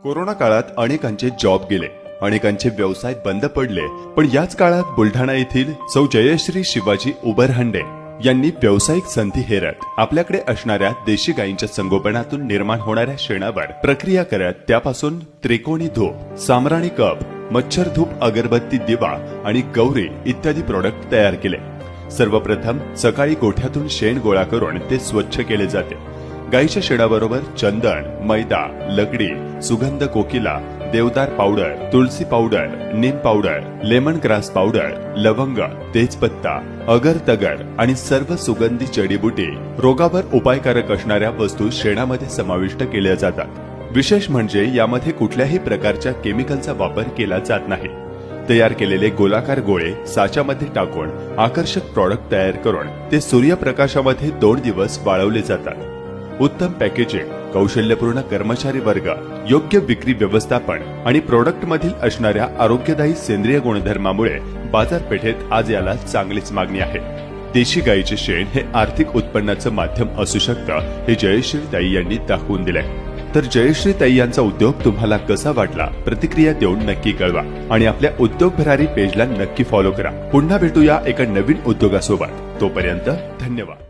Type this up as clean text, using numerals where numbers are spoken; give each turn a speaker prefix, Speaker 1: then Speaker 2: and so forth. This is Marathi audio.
Speaker 1: कोरोना काळात अनेकांचे जॉब गेले, अनेकांचे व्यवसाय बंद पडले, पण याच काळात बुलढाणा येथील सौ जयश्री शिवाजी उबरहंडे यांनी व्यावसायिक संधी हेरत आपल्याकडे असणाऱ्या देशी गायींच्या संगोपनातून निर्माण होणाऱ्या शेणावर प्रक्रिया करत त्यापासून त्रिकोणी धूप, सामराणी कप, मच्छर धूप, अगरबत्ती, दिवा आणि गौरी इत्यादी प्रोडक्ट तयार केले। सर्वप्रथम सकाळी गोठ्यातून शेण गोळा करून ते स्वच्छ केले जाते। गायीच्या शेणाबरोबर चंदन, मैदा, लकडी, सुगंध कोकिला, देवदार पावडर, तुळसी पावडर, नीम पावडर, लेमन ग्रास पावडर, लवंग, तेजपत्ता, अगर तगर आणि सर्व सुगंधी जडीबुटी, रोगावर उपायकारक असणाऱ्या वस्तू शेणामध्ये समाविष्ट केल्या जातात। विशेष म्हणजे यामध्ये कुठल्याही प्रकारच्या केमिकलचा वापर केला जात नाही। तयार केलेले गोलाकार गोळे साच्यामध्ये टाकून आकर्षक प्रॉडक्ट तयार करून ते सूर्यप्रकाशामध्ये 2 दिवस वाळवले जातात। उत्तम पॅकेजिंग, कौशल्यपूर्ण कर्मचारी वर्ग, योग्य विक्री व्यवस्थापन आणि प्रोडक्ट मधील असणाऱ्या आरोग्यदायी सेंद्रिय गुणधर्मामुळे बाजारपेठेत आज याला चांगलीच मागणी आहे। देशी गायीचे शेण हे आर्थिक उत्पन्नाचं माध्यम असू शकतं हे जयश्री ताई यांनी दाखवून दिलंय। तर जयश्री ताई यांचा उद्योग तुम्हाला कसा वाटला प्रतिक्रिया देऊन नक्की कळवा आणि आपल्या उद्योग भरारी पेजला नक्की फॉलो करा। पुन्हा भेटूया एका नवीन उद्योगासोबत, तोपर्यंत धन्यवाद।